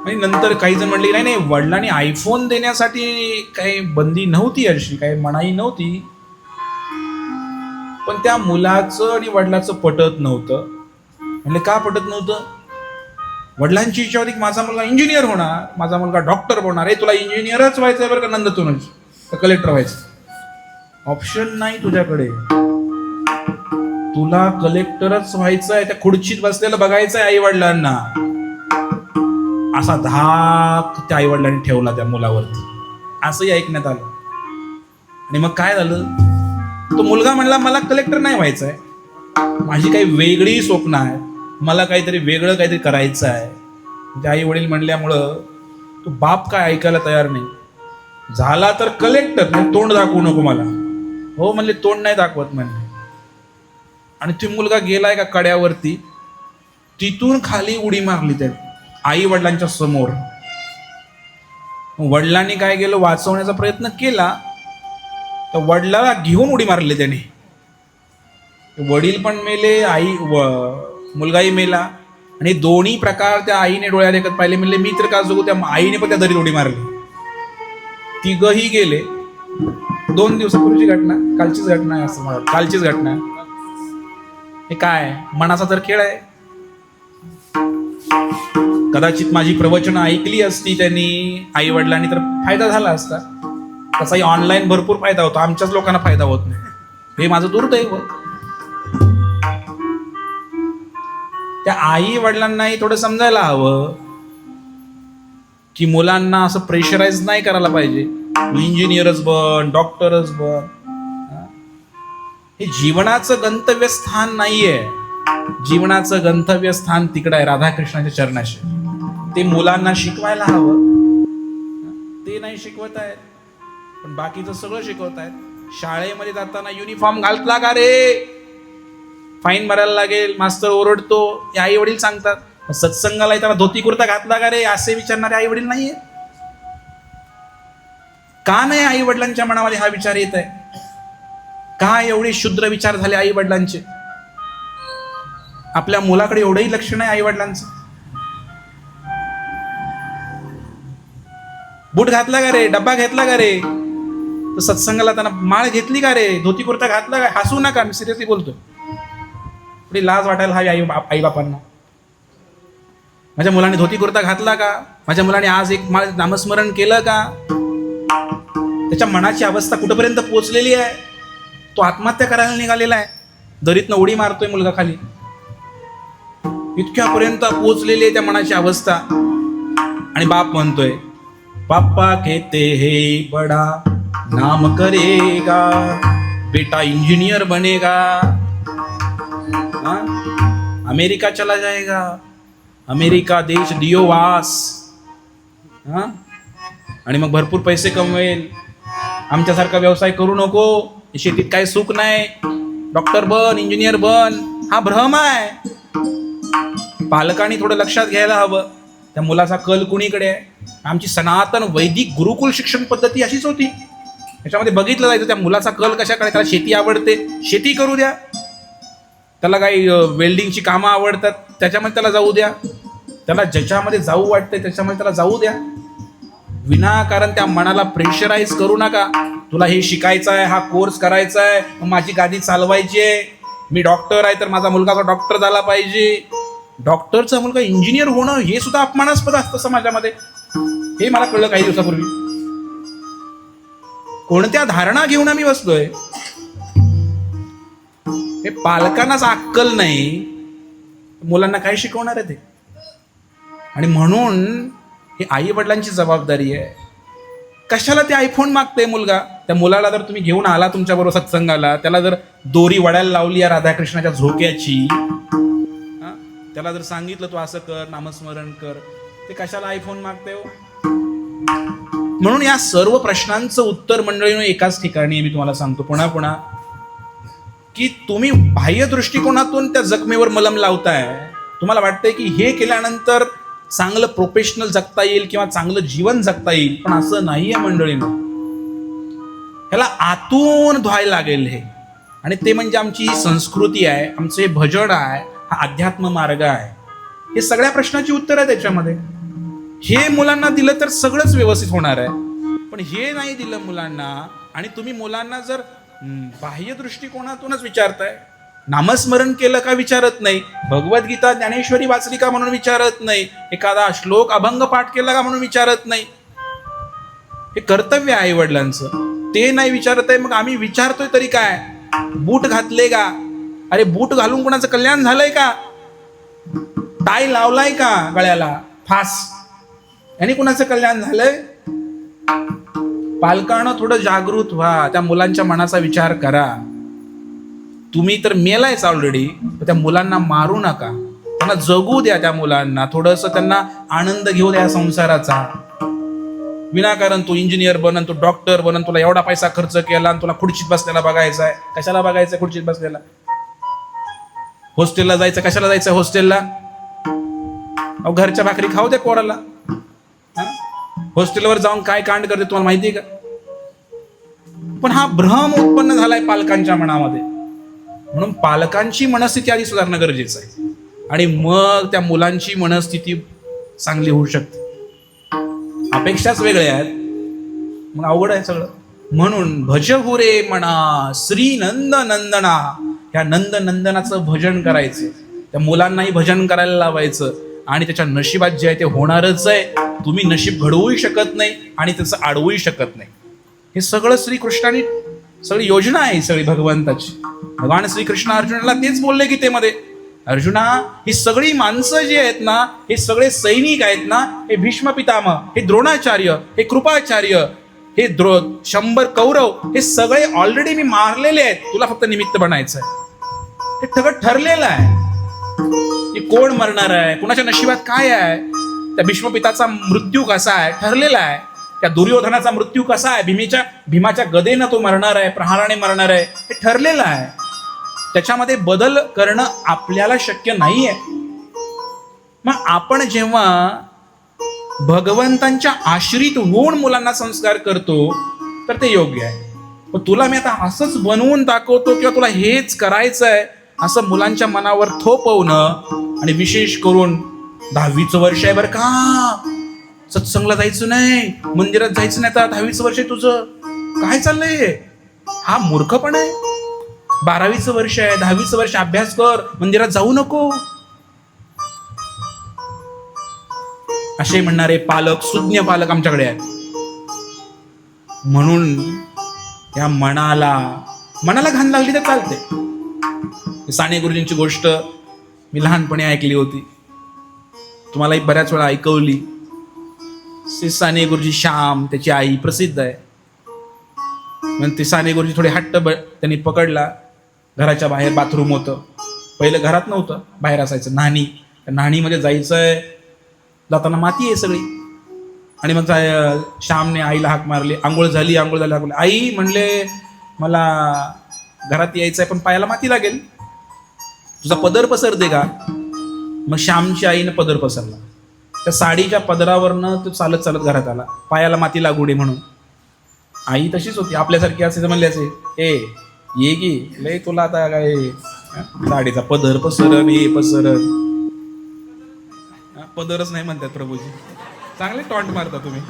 आणि नंतर काही जण म्हणले नाही नाही, वडिलांनी आयफोन देण्यासाठी काही बंदी नव्हती, अशी काही मनाई नव्हती, पण त्या मुलाचं आणि वडिलाचं पटत नव्हतं. म्हणजे का पटत नव्हतं? वडिलांची इच्छा होती की माझा मुलगा इंजिनियर होणार, माझा मुलगा डॉक्टर होणार. हे तुला इंजिनियरच व्हायचंय बरं का नंदतूनच, तर कलेक्टर व्हायचं ऑप्शन नाही तुझ्याकडे. तुला कलेक्टरच व्हायचंय, त्या खुर्चीत बसलेलं बघायचंय आई वडिलांना. असा धाक त्या आई वडिलांनी ठेवला त्या मुलावरती, असंही ऐकण्यात आलं. आणि मग काय झालं, तो मुलगा म्हणला मला कलेक्टर नाही व्हायचंय, माझी काही वेगळी स्वप्न आहे, मला काहीतरी वेगळं काहीतरी करायचं आहे. म्हणजे आई वडील म्हणल्यामुळं तो बाप काय ऐकायला तयार नाही. झाला तर कलेक्टर, नाही तोंड दाखवू नको मला. हो म्हणले, तोंड नाही दाखवत म्हणले. आणि तो मुलगा गेलाय का कड्यावरती, तिथून खाली उडी मारली त्याने आई वडिलांच्या समोर. वडिलांनी काय केलं, वाचवण्याचा प्रयत्न केला, तर वडिलाला घेऊन उडी मारली त्याने. वडील पण मेले, मुलगाही मेला. आणि दोन्ही प्रकार त्या आईने डोळ्यात एकत पाहिले. म्हणले मी तर का जगू, त्या आईने पण त्या दरीत उडी मारली. तिघही गेले. 2 दिवसापूर्वीची घटना, कालचीच घटना आहे असं मला, कालचीच घटना. हे काय मनाचा तर खेळ आहे. कदाचित माझी प्रवचनं ऐकली असती त्यांनी आई वडिलांनी तर फायदा झाला असता. तसाही ऑनलाईन भरपूर फायदा होतो, आमच्याच लोकांना फायदा होत नाही. हे माझं दुर्दैव. त्या आई वडिलांनाही थोडं समजायला हवं की मुलांना असं प्रेशराईज नाही करायला पाहिजे, इंजिनियरच बन, डॉक्टरच बन. हे जीवनाचं गंतव्यस्थान नाहीये. जीवनाचं गंतव्यस्थान तिकडं आहे, राधाकृष्णाच्या चरणाशी. ते मुलांना शिकवायला हवं. ते नाही शिकवत आहेत, पण बाकीचं सगळं शिकवत आहेत. शाळेमध्ये जाताना युनिफॉर्म घातला का रे, फाईन भरायला लागेल, मास्तर ओरडतो, हे आई वडील सांगतात. सत्संगाला येताना धोती कुर्ता घातला का रे, असे विचारणारे आई वडील नाहीये. का नाही आई वडिलांच्या मनामध्ये हा विचार येत आहे? का एवढे शुद्र विचार झाले आई वडिलांचे? आपल्या मुलाकडे एवढंही लक्ष नाही आई वडिलांचं. बूट घातला का रे, डब्बा घेतला का रे, तर सत्संगाला त्यांना माळ घेतली का रे, धोती कुर्ता घातला का? हसू नका, मी सिरियसली बोलतोय. थोडी लाज वाटायला हवी आई बापांना. माझ्या मुलाने धोती कुर्ता घातला का? माझ्या मुलाने आज एक माळ नामस्मरण केलं का? त्याच्या मनाची अवस्था कुठपर्यंत पोहोचलेली आहे? तो आत्महत्या करायला निघालेला आहे, दरीतनं उडी मारतोय मुलगा खाली. इतक्यापर्यंत पोहोचलेली आहे त्या मनाची अवस्था. आणि बाप म्हणतोय, पापा कहते हे बडा नाम करेगा, बेटा इंजीनियर बनेगा, अमेरिका चला जाएगा, अमेरिका देश दियो वास, आणि मग भरपूर पैसे कमवेल. आमच्यासारखा व्यवसाय करू नको, शेतीत काही सुख नाही, डॉक्टर बन, इंजिनियर बन, हा भ्रम आहे. पालकांनी थोडं लक्षात घ्यायला हवं. त्या मुलाचा कल कुणीकडे आहे? आमची सनातन वैदिक गुरुकुल शिक्षण पद्धती अशीच होती. त्याच्यामध्ये बघितलं जायचं त्या मुलाचा कल कशाकडे. त्याला शेती आवडते, शेती करू द्या. त्याला काही वेल्डिंगची कामं आवडतात, त्याच्यामध्ये त्याला जाऊ द्या. त्याला ज्याच्यामध्ये जाऊ वाटतंय त्याच्यामध्ये त्याला जाऊ द्या. विनाकारण त्या मनाला प्रेशराईज करू नका. तुला हे शिकायचं आहे, हा कोर्स करायचा आहे, माझी गादी चालवायची आहे, मी डॉक्टर आहे तर माझा मुलगा डॉक्टर झाला पाहिजे. डॉक्टरचा मुलगा इंजिनियर होणं हे सुद्धा अपमानास्पद असतं समाजामध्ये. हे मला कळलं काही दिवसापूर्वी. कोणत्या धारणा घेऊन आम्ही बसलोय? हे पालकांनाच अक्कल नाही, मुलांना काय शिकवणार आहे ते? आणि म्हणून ही आई वडिलांची जबाबदारी आहे. कशाला ते आयफोन मागते मुलगा? त्या मुलाला जर तुम्ही घेऊन आला तुमच्याबरोबर सत्संगाला, त्याला जर दोरी वडायला लावली या राधाकृष्णाच्या झोक्याची, त्याला जर सांगितलं तू असं कर, नामस्मरण कर, ते कशाला आयफोन मागते हो? म्हणून या सर्व प्रश्नांचं उत्तर मंडळीनं एकाच ठिकाणी मी तुम्हाला सांगतो पुन्हा पुन्हा, की तुम्ही बाह्य दृष्टिकोनातून त्या जखमेवर मलम लावताय. तुम्हाला वाटतंय की हे केल्यानंतर चांगलं प्रोफेशनल जगता येईल किंवा चांगलं जीवन जगता येईल, पण असं नाहीये मंडळीनं. ह्याला आतून धुवायला लागेल हे. आणि ते म्हणजे आमची ही संस्कृती आहे, आमचं हे भजन आहे, हा अध्यात्म मार्ग आहे. हे सगळ्या प्रश्नाची उत्तर आहे त्याच्यामध्ये. हे मुलांना दिलं तर सगळंच व्यवस्थित होणार आहे. पण हे नाही दिलं मुलांना, आणि तुम्ही मुलांना जर बाह्य दृष्टिकोनातूनच विचारताय, नामस्मरण केलं का विचारत नाही, भगवद्गीता ज्ञानेश्वरी वाचली का म्हणून विचारत नाही, एखादा श्लोक अभंग पाठ केला का म्हणून विचारत नाही. हे कर्तव्य आहे आई वडिलांचं, ते नाही विचारत आहे. मग आम्ही विचारतोय तरी काय? बूट घातले का? अरे बूट घालून कोणाचं कल्याण झालंय का? टाय लावलाय का गळ्याला फास, याने कुणाचं कल्याण झालंय? पालकांनो थोडं जागृत व्हा, त्या मुलांच्या मनाचा विचार करा. तुम्ही तर मेलायच ऑलरेडी, त्या मुलांना मारू नका, त्यांना जगू द्या. त्या मुलांना थोडंसं त्यांना आनंद घेऊ द्या संसाराचा. विनाकारण तू इंजिनियर बनन, तू डॉक्टर बनन, तुला एवढा पैसा खर्च केला आणि तुला खुर्चीत बसलेला बघायचा आहे. कशाला बघायचं खुर्चीत बसलेला? हॉस्टेलला जायचं, कशाला जायचं हॉस्टेलला? अहो घरच्या भाकरी खाऊ द्या कोराला. हॉस्टेलवर जाऊन काय कांड करते तुम्हाला माहिती आहे का? पण हा भ्रम उत्पन्न झालाय पालकांच्या मनामध्ये. म्हणून पालकांची मनस्थिती आधी सुधारणं गरजेचं आहे, आणि मग त्या मुलांची मनस्थिती चांगली होऊ शकते. अपेक्षाच वेगळ्या आहेत, मग अवघड आहे सगळं. म्हणून भजहुरे म्हणा श्री नंद नंदना, ह्या नंद नंदनाचं भजन करायचं, त्या मुलांनाही भजन करायला लावायचं, आणि त्याच्या नशिबात जे आहे ते होणारच आहे. तुम्ही नशीब घडवूही शकत नाही आणि त्याचं अडवूही शकत नाही. हे सगळं श्रीकृष्णाने, सगळी योजना आहे सगळी भगवंताची. भगवान श्रीकृष्ण अर्जुनाला तेच बोलले गीतेमध्ये, अर्जुना ही सगळी माणसं जी आहेत ना, हे सगळे सैनिक आहेत ना, हे भीष्म पितामह, हे द्रोणाचार्य, हे कृपाचार्य, हे 100 कौरव, हे सगळे ऑलरेडी मी मारलेले आहेत. तुला फक्त निमित्त बनायचं आहे. हे सगळं ठरलेलं आहे की कोण मरणार आहे, कोणाच्या नशिबात काय आहे. त्या भीष्मपिताचा मृत्यू कसा आहे ठरलेला आहे. त्या दुर्योधनाचा मृत्यू कसा आहे, भीमाच्या गदेनं तो मरणार आहे, प्रहाराने मरणार आहे, हे ठरलेलं आहे. त्याच्यामध्ये बदल करणं आपल्याला शक्य नाहीये. मग आपण जेव्हा भगवंतांच्या आश्रित होऊन मुलांना संस्कार करतो तर ते योग्य आहे. पण तुला मी आता असंच बनवून दाखवतो किंवा तुला हेच करायचं आहे असं मुलांच्या मनावर थोपवणं, आणि विशेष करून 10वीचं वर्ष आहे बरं का, सत्संगला जायचं नाही, मंदिरात जायचं नाही, आता 10वीचं वर्ष आहे तुझं, काय चाललंय? हा मूर्खपणा आहे. 12वीचं वर्ष आहे, 10वीचं वर्ष, अभ्यास कर, मंदिरात जाऊ नको. असे म्हणणारे पालक, सुज्ञ पालक आमच्याकडे आहेत. म्हणून या मनाला घाण लागली तर चालते. साने गुरुजींची गोष्ट मी लहानपणी ऐकली होती, तुम्हालाही बऱ्याच वेळा ऐकवली. श्री साने गुरुजी श्याम, त्याची आई प्रसिद्ध आहे. मग ते साने गुरुजी थोडे हट्ट त्यांनी पकडला. घराच्या बाहेर बाथरूम होतं, पहिलं घरात नव्हतं, बाहेर असायचं न्हाणी. त्या न्हाणीमध्ये जायचंय, जाताना माती आहे सगळी. आणि मग श्यामने आईला हाक मारली, आंघोळ झाली हाक मारली. आई म्हणले मला घरात यायचंय पण पायाला माती लागेल, तुझा पदर पसरते का? मग श्यामची आईनं पदर पसरला. त्या साडीच्या पदरावरनं तो चालत चालत घरात आला, पायाला माती लागू नये म्हणून. आई तशीच होती, आपल्यासारखी असे म्हणले असे, ए ये की लय तुला आता काय साडीचा पदर पसरन, हे पसरन. पदरच नाही म्हणतात प्रभूजी, चांगले टॉन्ट मारता तुम्ही.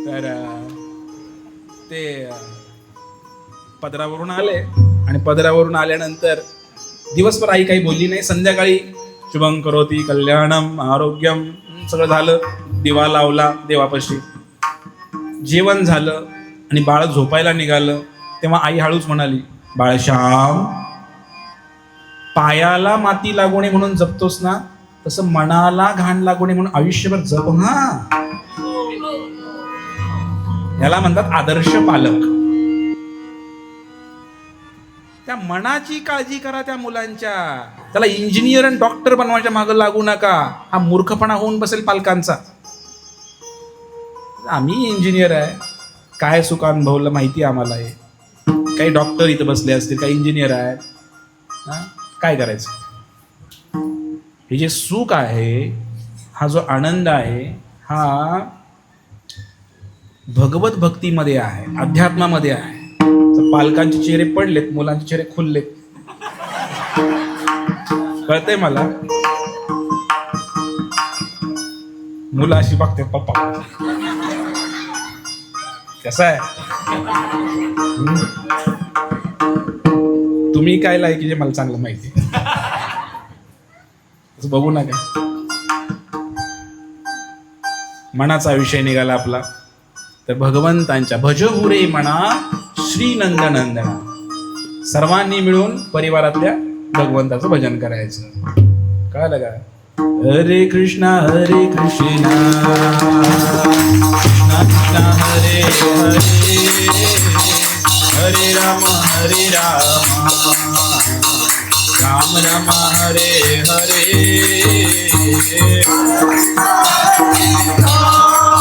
तर ते पदरावरून आले, आणि पदरावरून आल्यानंतर दिवसभर आई काही बोलली नाही. संध्याकाळी शुभं करोती कल्याणम आरोग्यम सगळं झालं, दिवा लावला देवापाशी, जेवण झालं आणि बाळ झोपायला निघालं. तेव्हा आई हळूच म्हणाली, बाळश्याम, पायाला माती लागू नये म्हणून जपतोस ना, तसं मनाला घाण लागू नये म्हणून आयुष्यभर जप. हा, याला म्हणतात आदर्श पालक. त्या मनाची काळजी करा त्या मुलांच्या. त्याला इंजिनियर आणि डॉक्टर बनवायच्या मागं लागू नका. हा मूर्खपणा होऊन बसेल पालकांचा. आम्ही इंजिनियर आहे, काय सुख अनुभवलं माहिती आम्हाला. आहे काही डॉक्टर इथं बसले असतील, काही इंजिनियर आहेत, काय करायचं? हे जे सुख आहे, हा जो आनंद आहे, हा भगवत भक्तीमध्ये आहे, अध्यात्मामध्ये आहे. तर पालकांचे चेहरे पडलेत, मुलांचे चेहरे खुललेत, कळतंय मला. मुलं अशी बघते पप्पा कसं आहे. तुम्ही काय लायकीचे मला चांगलं माहिती आहे. तसं बघू नका. मनाचा विषय निघाला आपला तर भगवंतांच्या भजहू रे म्हणा श्री नंदनंदना. सर्वांनी मिळून परिवारातल्या भगवंताचं भजन करायचं. कळलं का? हरे कृष्णा कृष्णा कृष्णा हरे हरे हरे राम राम राम हरे हरे.